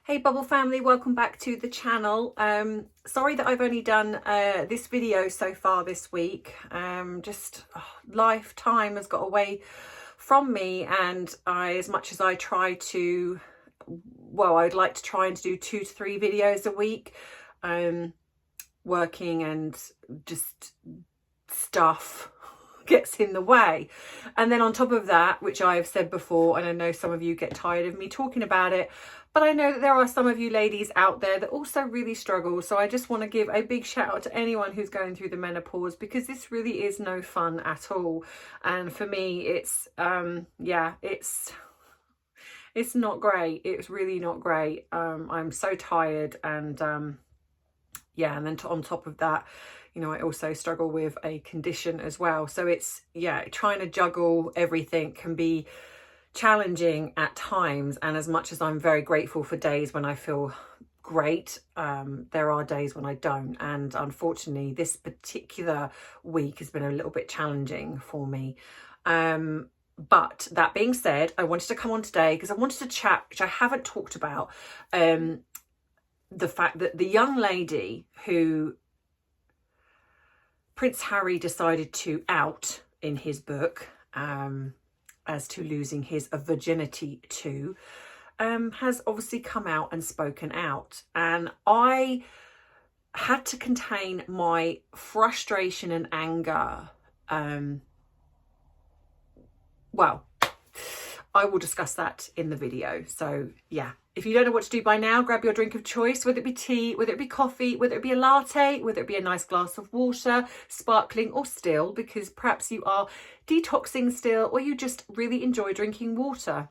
Hey Bubble family, welcome back to the channel. Sorry that I've only done this video so far this week. Lifetime has got away from me, and as much as I try to, I'd like to try and do 2 to 3 videos a week. Working and just stuff gets in the way, and then on top of that, which I've said before, and I know some of you get tired of me talking about it, but I know that there are some of you ladies out there that also really struggle. So I just want to give a big shout out to anyone who's going through the menopause, because this really is no fun at all. And for me, it's it's not great. It's really not great. I'm so tired, and and then on top of that, you know, I also struggle with a condition as well. So it's, trying to juggle everything can be challenging at times. And as much as I'm very grateful for days when I feel great, there are days when I don't. And unfortunately, this particular week has been a little bit challenging for me. But that being said, I wanted to come on today because I wanted to chat, which I haven't talked about, the fact that the young lady who Prince Harry decided to out in his book, as to losing his virginity to, has obviously come out and spoken out. And I had to contain my frustration and anger. I will discuss that in the video. So yeah, if you don't know what to do by now, grab your drink of choice, whether it be tea, whether it be coffee, whether it be a latte, whether it be a nice glass of water, sparkling or still, because perhaps you are detoxing still, or you just really enjoy drinking water.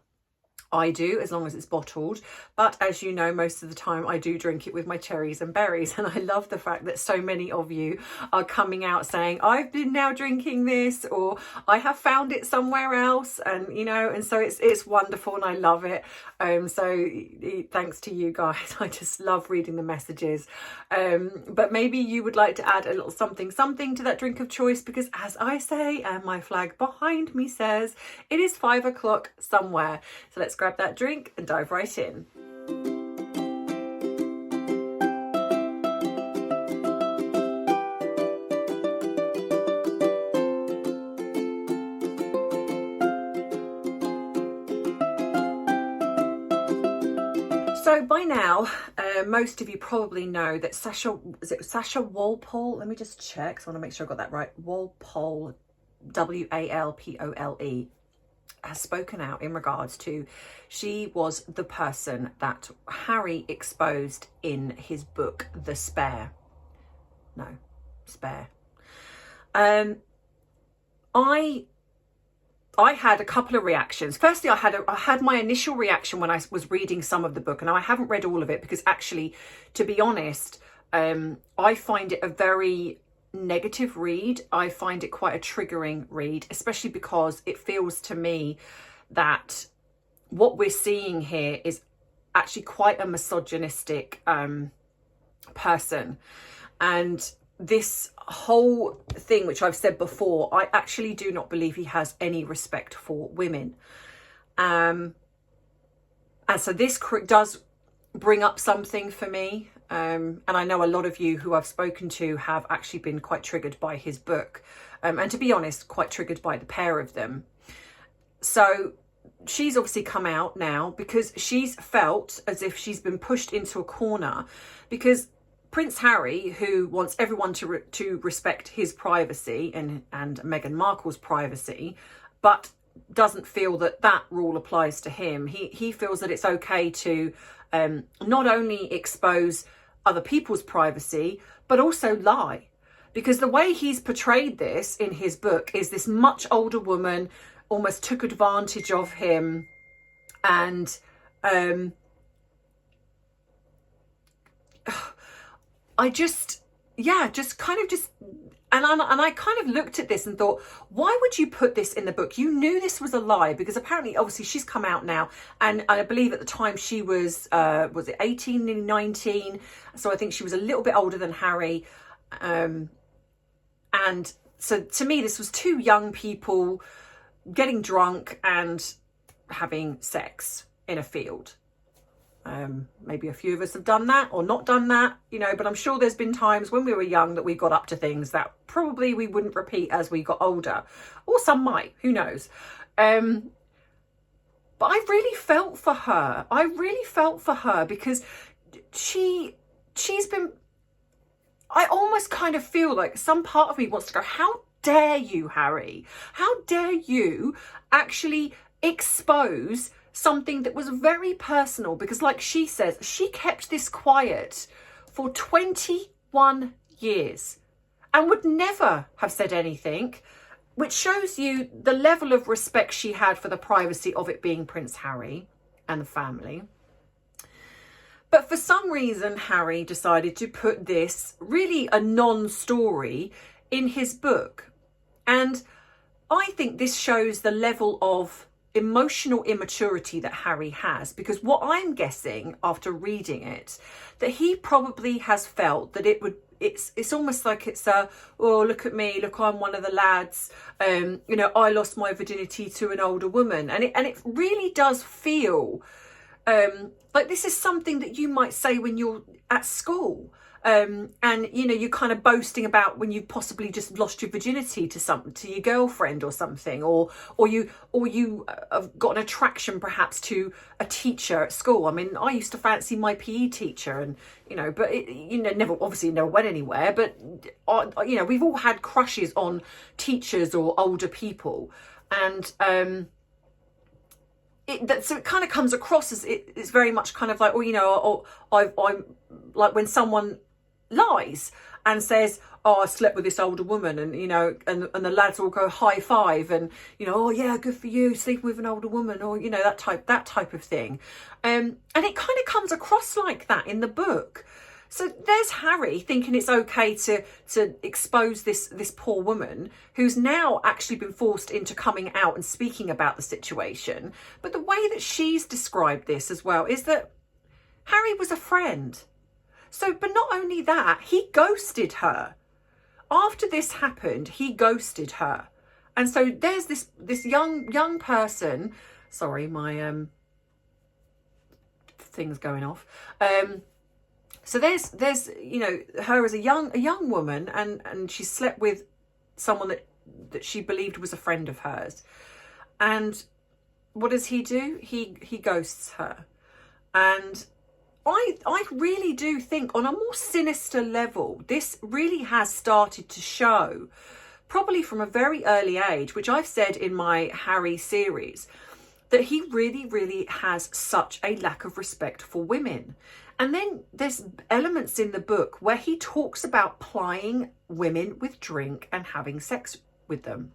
I do, as long as it's bottled. But as you know, most of the time I do drink it with my cherries and berries. And I love the fact that so many of you are coming out saying, I've been now drinking this, or I have found it somewhere else. And, you know, and so it's wonderful, and I love it. So thanks to you guys. I just love reading the messages. But maybe you would like to add a little something to that drink of choice, because as I say, and my flag behind me says, it is 5 o'clock somewhere. So let's grab that drink and dive right in. So by now, most of you probably know that Sasha Walpole? Let me just check, so I want to make sure I got that right. Walpole, Walpole, has spoken out in regards to, she was the person that Harry exposed in his book, The Spare. I had a couple of reactions. Firstly, I had my initial reaction when I was reading some of the book, and I haven't read all of it because actually, to be honest, I find it a very negative read. I find it quite a triggering read, especially because it feels to me that what we're seeing here is actually quite a misogynistic person. And this whole thing, which I've said before, I actually do not believe he has any respect for women. And so this does bring up something for me. And I know a lot of you who I've spoken to have actually been quite triggered by his book. And to be honest, quite triggered by the pair of them. So she's obviously come out now because she's felt as if she's been pushed into a corner, because Prince Harry, who wants everyone to respect his privacy and Meghan Markle's privacy, but doesn't feel that that rule applies to him. He feels that it's okay to not only expose other people's privacy, but also lie. Because the way he's portrayed this in his book is this much older woman almost took advantage of him, and I kind of looked at this and thought, why would you put this in the book? You knew this was a lie, because apparently, obviously, she's come out now, and I believe at the time she was it 18, nearly 19? So I think she was a little bit older than Harry. And so to me, this was 2 young people getting drunk and having sex in a field. Maybe a few of us have done that or not done that, you know, but I'm sure there's been times when we were young that we got up to things that probably we wouldn't repeat as we got older, or some might, who knows. But I really felt for her. I really felt for her because she's been, I almost kind of feel like some part of me wants to go, how dare you, Harry? How dare you actually expose something that was very personal? Because like she says, she kept this quiet for 21 years and would never have said anything, which shows you the level of respect she had for the privacy of it being Prince Harry and the family. But for some reason, Harry decided to put this, really a non-story, in his book. And I think this shows the level of emotional immaturity that Harry has, because what I'm guessing after reading it, that he probably has felt that it's almost like it's a, oh, look at me, look, I'm one of the lads, you know, I lost my virginity to an older woman. And it really does feel like this is something that you might say when you're at school. And you know, you're kind of boasting about when you possibly just lost your virginity to your girlfriend or something, or you have got an attraction perhaps to a teacher at school. I mean, I used to fancy my PE teacher, and you know, but it, you know, never went anywhere. But you know, we've all had crushes on teachers or older people, and so it kind of comes across as it's very much kind of like, oh, you know, I'm like when someone lies and says, oh, I slept with this older woman, and you know, and the lads all go high five, and you know, oh yeah, good for you, sleeping with an older woman, or you know, that type of thing, and it kind of comes across like that in the book. So there's Harry thinking it's okay to expose this poor woman who's now actually been forced into coming out and speaking about the situation. But the way that she's described this as well is that Harry was a friend. So, but not only that, he ghosted her. After this happened, he ghosted her. And so there's this young person, sorry, my thing's going off. So there's you know, her as a young woman, and she slept with someone that she believed was a friend of hers. And what does he do? He ghosts her. And I really do think on a more sinister level, this really has started to show, probably from a very early age, which I've said in my Harry series, that he really, really has such a lack of respect for women. And then there's elements in the book where he talks about plying women with drink and having sex with them.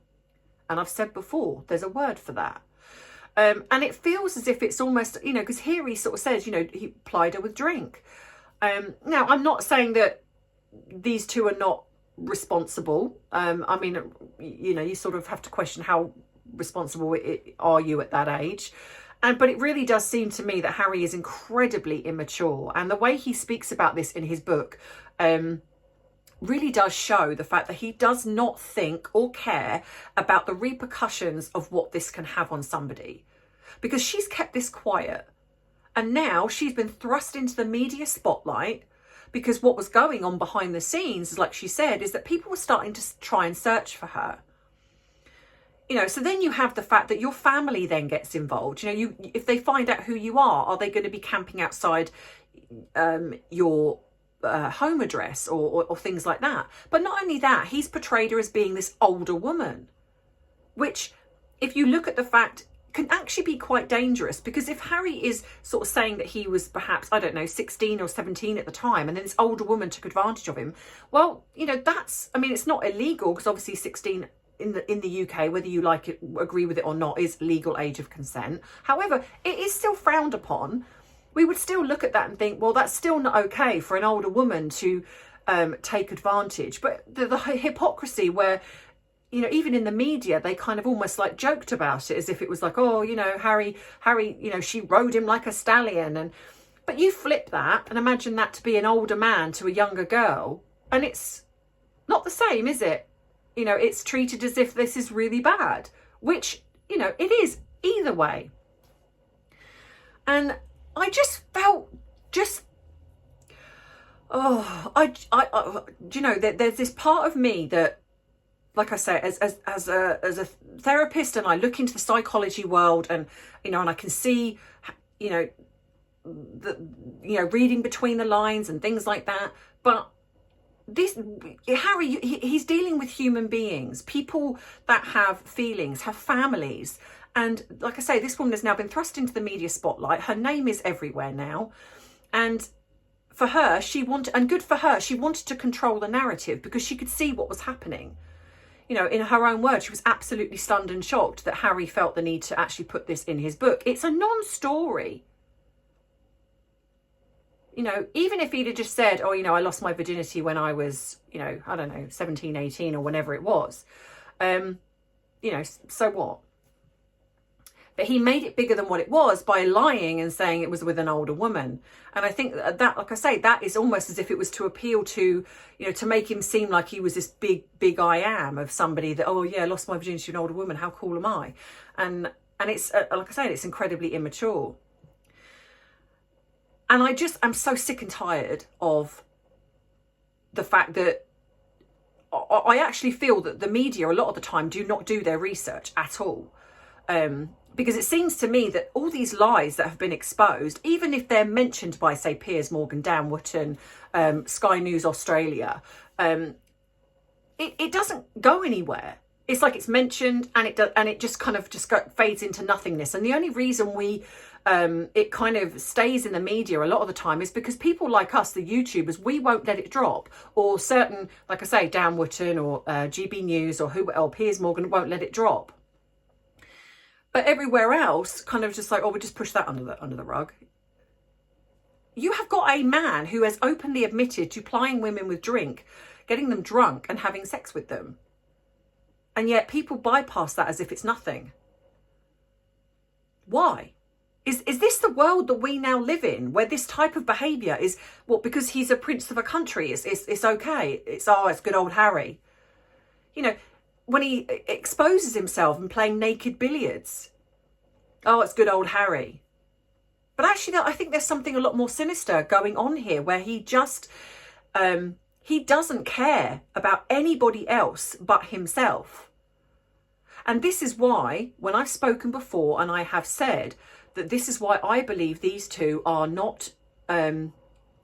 And I've said before, there's a word for that. And it feels as if it's almost, you know, because here he sort of says, you know, he plied her with drink. Now, I'm not saying that these two are not responsible. I mean, you know, you sort of have to question how responsible are you at that age. But it really does seem to me that Harry is incredibly immature. And the way he speaks about this in his book really does show the fact that he does not think or care about the repercussions of what this can have on somebody. Because she's kept this quiet. And now she's been thrust into the media spotlight, because what was going on behind the scenes, like she said, is that people were starting to try and search for her. You know, so then you have the fact that your family then gets involved. You know, if they find out who you are they going to be camping outside your home address or things like that? But not only that, he's portrayed her as being this older woman, which, if you look at the fact, can actually be quite dangerous. Because if Harry is sort of saying that he was perhaps, I don't know, 16 or 17 at the time, and then this older woman took advantage of him, well, you know, that's, I mean, it's not illegal, because obviously 16 in the UK, whether you like it, agree with it or not, is legal age of consent. However, it is still frowned upon. We would still look at that and think, well, that's still not okay for an older woman to take advantage. But the hypocrisy where, you know, even in the media, they kind of almost like joked about it as if it was like, oh, you know, Harry, you know, she rode him like a stallion. But you flip that and imagine that to be an older man to a younger girl, and it's not the same, is it? You know, it's treated as if this is really bad, which, you know, it is either way. And I just felt just, oh, do you know, there's this part of me that, like I say, as a therapist, and I look into the psychology world, and you know, and I can see, you know, reading between the lines and things like that. But this Harry, he's dealing with human beings, people that have feelings, have families. And like I say, this woman has now been thrust into the media spotlight. Her name is everywhere now. And for her, and good for her, she wanted to control the narrative because she could see what was happening. You know, in her own words, she was absolutely stunned and shocked that Harry felt the need to actually put this in his book. It's a non-story. You know, even if he'd have just said, oh, you know, I lost my virginity when I was, you know, I don't know, 17, 18 or whenever it was, you know, so what? But he made it bigger than what it was by lying and saying it was with an older woman. And I think that, like I say, that is almost as if it was to appeal to, you know, to make him seem like he was this big I am of somebody that, oh yeah, I lost my virginity to an older woman. How cool am I? And it's, like I say, it's incredibly immature. And I'm so sick and tired of the fact that I actually feel that the media a lot of the time do not do their research at all. Because it seems to me that all these lies that have been exposed, even if they're mentioned by, say, Piers Morgan, Dan Wootton, Sky News Australia, it doesn't go anywhere. It's like it's mentioned and it just kind of fades into nothingness. And the only reason it kind of stays in the media a lot of the time is because people like us, the YouTubers, we won't let it drop. Or certain, like I say, Dan Wootton or GB News or Piers Morgan won't let it drop. But everywhere else, kind of just like, oh, we'll just push that under the rug. You have got a man who has openly admitted to plying women with drink, getting them drunk and having sex with them. And yet people bypass that as if it's nothing. Why? Is this the world that we now live in, where this type of behaviour is, what, because he's a prince of a country, it's okay. It's good old Harry. You know, when he exposes himself and playing naked billiards. Oh, it's good old Harry. But actually, I think there's something a lot more sinister going on here, where he just, he doesn't care about anybody else but himself. And this is why, when I've spoken before and I have said that this is why I believe these two are not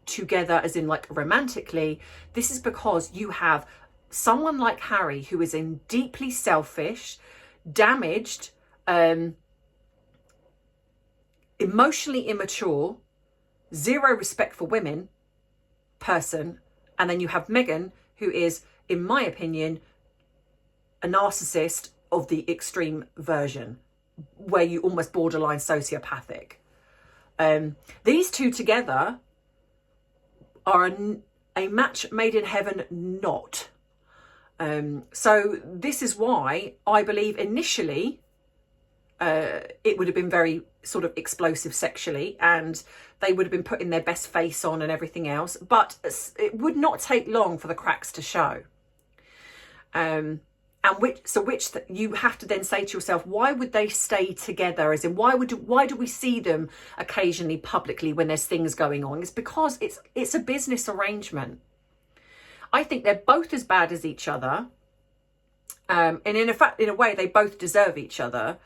together as in like romantically, this is because you have someone like Harry who is deeply selfish, damaged, emotionally immature, zero respect for women person. And then you have Meghan, who is, in my opinion, a narcissist of the extreme version, where you almost borderline sociopathic. These two together are a match made in heaven not. So this is why I believe initially it would have been very sort of explosive sexually, and they would have been putting their best face on and everything else, but it would not take long for the cracks to show. Which you have to then say to yourself, why would they stay together? As in, why do we see them occasionally publicly when there's things going on? It's because it's a business arrangement. I think they're both as bad as each other, and in a way, they both deserve each other,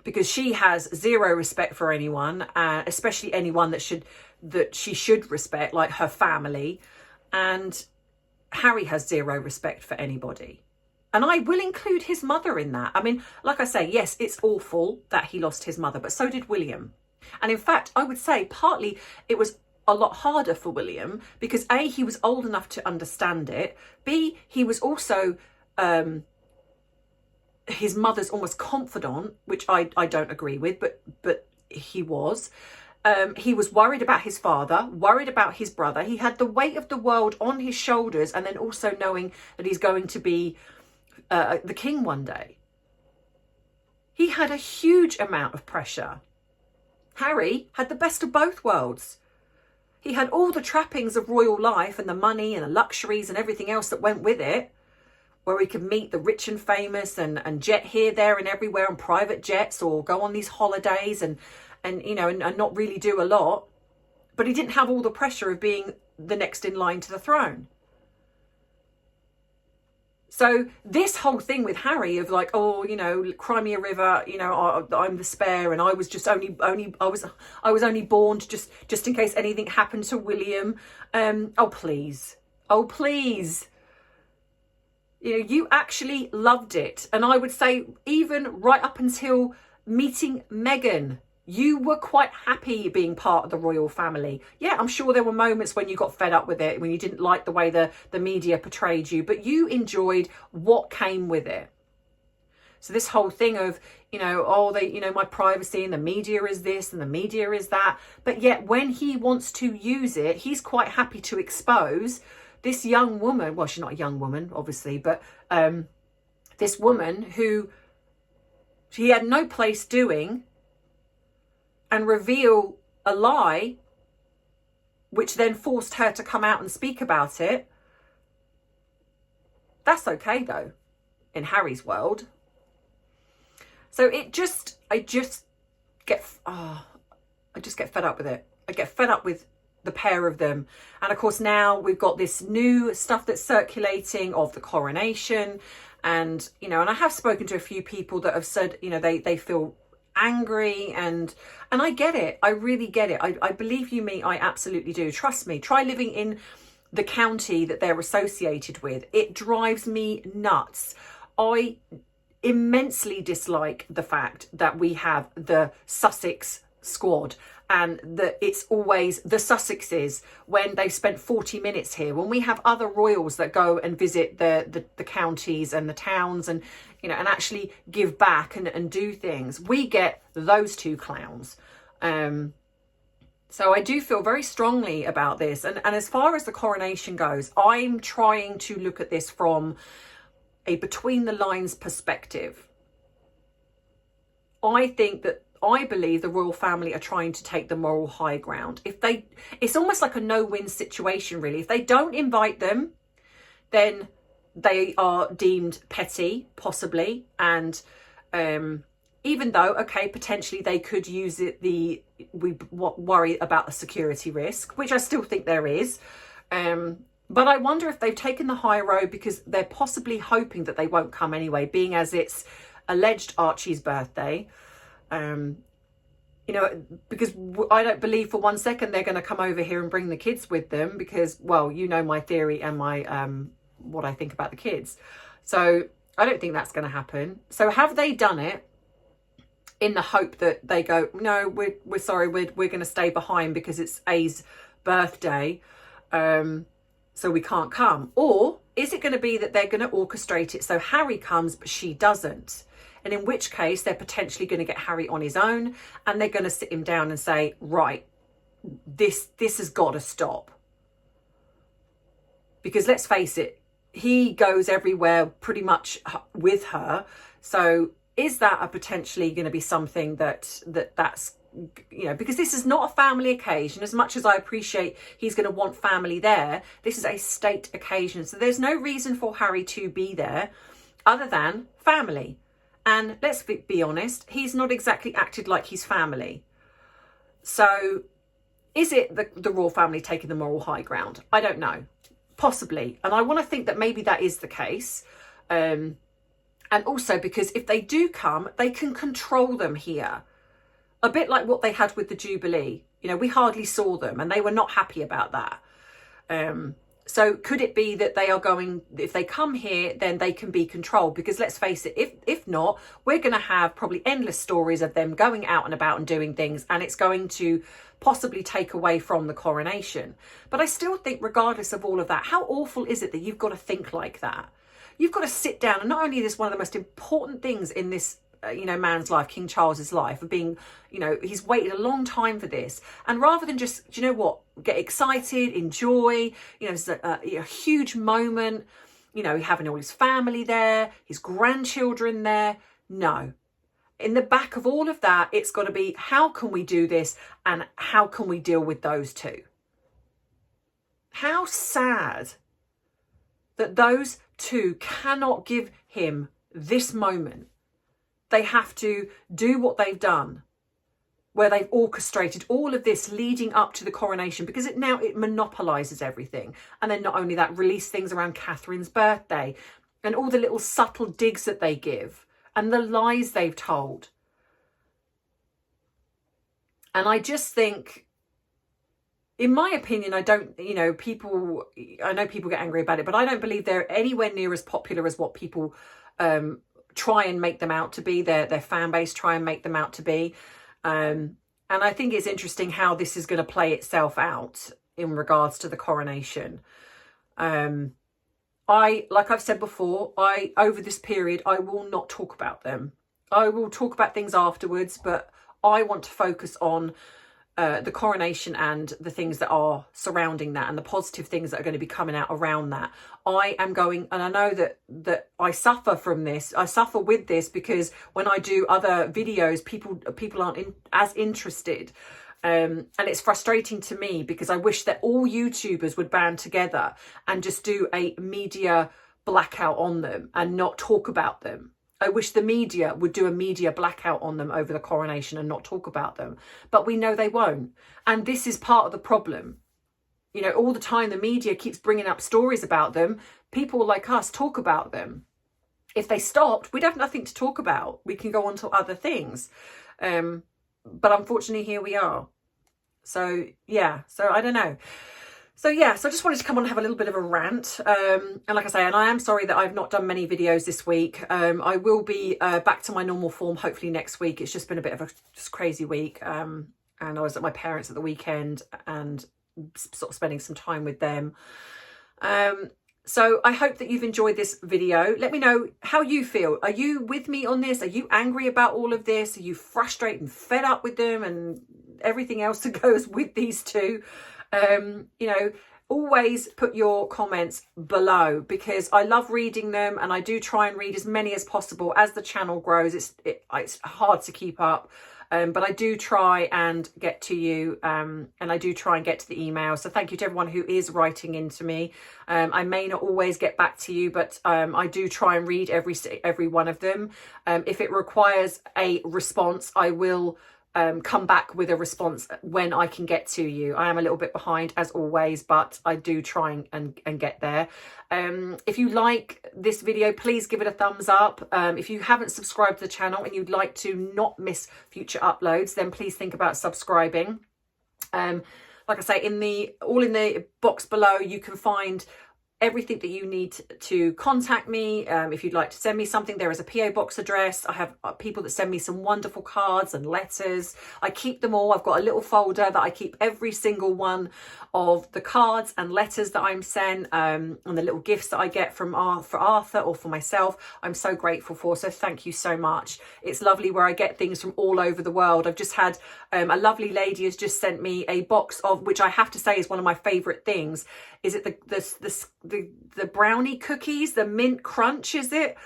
because she has zero respect for anyone, especially anyone that she should respect, like her family, and Harry has zero respect for anybody. And I will include his mother in that. I mean, like I say, yes, it's awful that he lost his mother, but so did William. And in fact, I would say partly it was a lot harder for William because A, he was old enough to understand it. B, he was also his mother's almost confidant, which I don't agree with, but he was. He was worried about his father, worried about his brother. He had the weight of the world on his shoulders, and then also knowing that he's going to be the king one day. He had a huge amount of pressure. Harry had the best of both worlds. He had all the trappings of royal life and the money and the luxuries and everything else that went with it, where he could meet the rich and famous and jet here, there and everywhere on private jets, or go on these holidays and and you know, and not really do a lot, but he didn't have all the pressure of being the next in line to the throne. So this whole thing with Harry of like, oh, you know, cry me a river, you know, I'm the spare, and I was just I was only born just in case anything happened to William. Oh please, you know, you actually loved it, and I would say even right up until meeting Meghan, you were quite happy being part of the royal family. Yeah, I'm sure there were moments when you got fed up with it, when you didn't like the way the media portrayed you, but you enjoyed what came with it. So this whole thing of, you know, oh, you know, my privacy and the media is this and the media is that. But yet when he wants to use it, he's quite happy to expose this young woman. Well, she's not a young woman, obviously, but this woman who he had no place doing, and reveal a lie, which then forced her to come out and speak about it. That's okay though, in Harry's world. So I just get fed up with it. I get fed up with the pair of them. And of course now we've got this new stuff that's circulating of the coronation. And, you know, and I have spoken to a few people that have said, you know, they feel angry, and I get it. I really get it. I believe you me, I absolutely do. Trust me. Try living in the county that they're associated with. It drives me nuts. I immensely dislike the fact that we have the Sussex squad, and that it's always the Sussexes when they've spent 40 minutes here, when we have other royals that go and visit the counties and the towns, and you know, and actually give back and do things. We get those two clowns. So I do feel very strongly about this. And as far as the coronation goes, I'm trying to look at this from a between the lines perspective. I believe the royal family are trying to take the moral high ground. It's almost like a no-win situation, really. If they don't invite them, then they are deemed petty, possibly. And even though, okay, potentially they could use it, we worry about the security risk, which I still think there is. But I wonder if they've taken the high road because they're possibly hoping that they won't come anyway, being as it's alleged Archie's birthday. You know, because I don't believe for 1 second they're going to come over here and bring the kids with them, because, well, you know my theory and my what I think about the kids. So I don't think that's going to happen. So have they done it in the hope that they go, no, we're sorry, we're going to stay behind because it's A's birthday, so we can't come? Or is it going to be that they're going to orchestrate it so Harry comes but she doesn't? And in which case they're potentially going to get Harry on his own, and they're going to sit him down and say, right, this has got to stop. Because let's face it, he goes everywhere pretty much with her. So is that a potentially going to be something that's, you know, because this is not a family occasion. As much as I appreciate he's going to want family there, this is a state occasion. So there's no reason for Harry to be there other than family. And let's be honest, he's not exactly acted like he's family. So is it the royal family taking the moral high ground? I don't know. Possibly. And I want to think that maybe that is the case. And also because if they do come, they can control them here. A bit like what they had with the Jubilee. You know, we hardly saw them and they were not happy about that. So could it be that they are going, if they come here, then they can be controlled? Because let's face it, if not, we're going to have probably endless stories of them going out and about and doing things, and it's going to possibly take away from the coronation. But I still think, regardless of all of that, how awful is it that you've got to think like that? You've got to sit down, and not only is this one of the most important things in this you know, man's life, King Charles's life, of being, you know, he's waited a long time for this. And rather than just, do you know what, get excited, enjoy, you know, it's a huge moment, you know, having all his family there, his grandchildren there. No. In the back of all of that, it's got to be, how can we do this and how can we deal with those two? How sad that those two cannot give him this moment. They have to do what they've done where they've orchestrated all of this leading up to the coronation, because it monopolises everything. And then not only that, release things around Catherine's birthday and all the little subtle digs that they give and the lies they've told. And I just think, in my opinion, I know people get angry about it, but I don't believe they're anywhere near as popular as what people try and make them out to be. Their fan base try and make them out to be. And I think it's interesting how this is going to play itself out in regards to the coronation. Like I've said before, over this period, I will not talk about them. I will talk about things afterwards, but I want to focus on the coronation and the things that are surrounding that and the positive things that are going to be coming out around that. I am going, and I know that I suffer from this. I suffer with this because when I do other videos, people aren't as interested. And it's frustrating to me because I wish that all YouTubers would band together and just do a media blackout on them and not talk about them. I wish the media would do a media blackout on them over the coronation and not talk about them. But we know they won't. And this is part of the problem. You know, all the time the media keeps bringing up stories about them. People like us talk about them. If they stopped, we'd have nothing to talk about. We can go on to other things. But unfortunately, here we are. So, yeah. So, I don't know. So I just wanted to come on and have a little bit of a rant. And like I say, and I am sorry that I've not done many videos this week. I will be back to my normal form hopefully next week. It's just been a bit of a just crazy week. And I was at my parents' at the weekend and sort of spending some time with them. So I hope that you've enjoyed this video. Let me know how you feel. Are you with me on this? Are you angry about all of this? Are you frustrated and fed up with them and everything else that goes with these two? Always put your comments below because I love reading them and I do try and read as many as possible. As the channel grows, it's hard to keep up, but I do try and get to you, and I do try and get to the email. So thank you to everyone who is writing into me. I may not always get back to you, but I do try and read every one of them. If it requires a response, I will come back with a response when I can get to you. I am a little bit behind as always, but I do try and get there. If you like this video, please give it a thumbs up. If you haven't subscribed to the channel and you'd like to not miss future uploads, then please think about subscribing. Like I say, in the box below, you can find everything that you need to contact me. If you'd like to send me something, there is a PO box address. I have people that send me some wonderful cards and letters. I keep them all. I've got a little folder that I keep every single one of the cards and letters that I'm sent, and the little gifts that I get for Arthur or for myself. I'm so grateful for. So thank you so much. It's lovely where I get things from all over the world. I've just had a lovely lady has just sent me a box of, which I have to say is one of my favorite things. Is it the brownie cookies, the mint crunch, is it?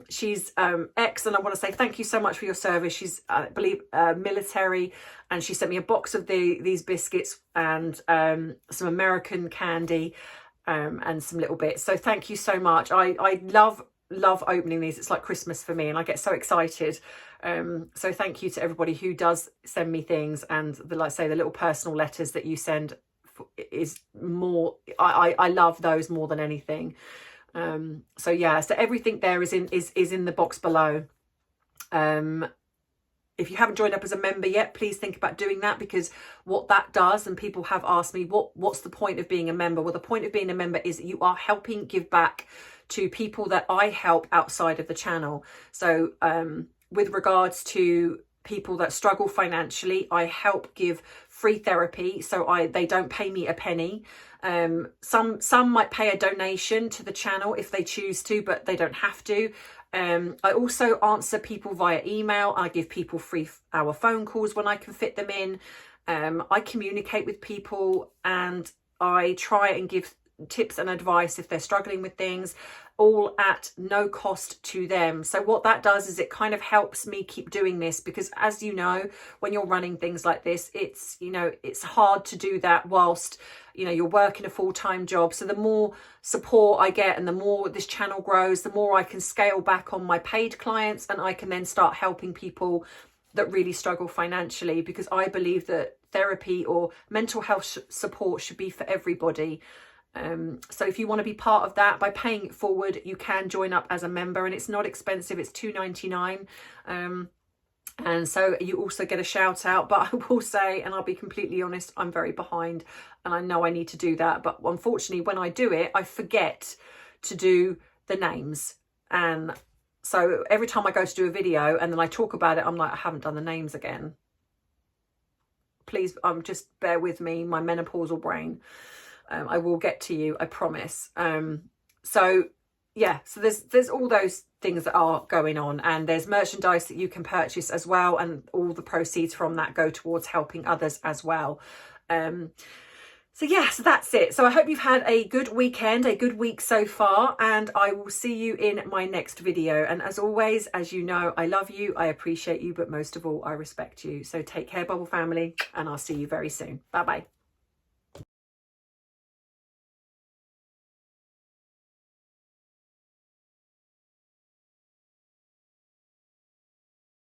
She's ex, and I want to say thank you so much for your service. She's I believe military, and she sent me a box of these biscuits and some American candy, and some little bits. So thank you so much. I love opening these. It's like Christmas for me, and I get so excited. So thank you to everybody who does send me things, and the little personal letters that you send is more. I love those more than anything. So everything there is in the box below. If you haven't joined up as a member yet, please think about doing that, because what that does, and people have asked me what's the point of being a member. Well, the point of being a member is that you are helping give back to people that I help outside of the channel. So with regards to people that struggle financially, I help give free therapy, so they don't pay me a penny. Some might pay a donation to the channel if they choose to, but they don't have to. I also answer people via email. I give people free hour phone calls when I can fit them in. I communicate with people, and I try and give tips and advice if they're struggling with things, all at no cost to them. So what that does is it kind of helps me keep doing this, because as you know, when you're running things like this, it's hard to do that whilst you're working a full-time job. So the more support I get and the more this channel grows, the more I can scale back on my paid clients, and I can then start helping people that really struggle financially, because I believe that therapy or mental health support should be for everybody. So if you want to be part of that, by paying it forward, you can join up as a member, and it's not expensive. It's $2.99. And so you also get a shout out. But I will say, and I'll be completely honest, I'm very behind, and I know I need to do that. But unfortunately, when I do it, I forget to do the names. And so every time I go to do a video and then I talk about it, I'm like, I haven't done the names again. Please, just bear with me, my menopausal brain. I will get to you, I promise. So yeah, so there's all those things that are going on, and there's merchandise that you can purchase as well, and all the proceeds from that go towards helping others as well. So yeah, so that's it. So I hope you've had a good weekend, a good week so far, and I will see you in my next video. And as always, as you know, I love you, I appreciate you, but most of all, I respect you. So take care, Bubble family, and I'll see you very soon. Bye bye.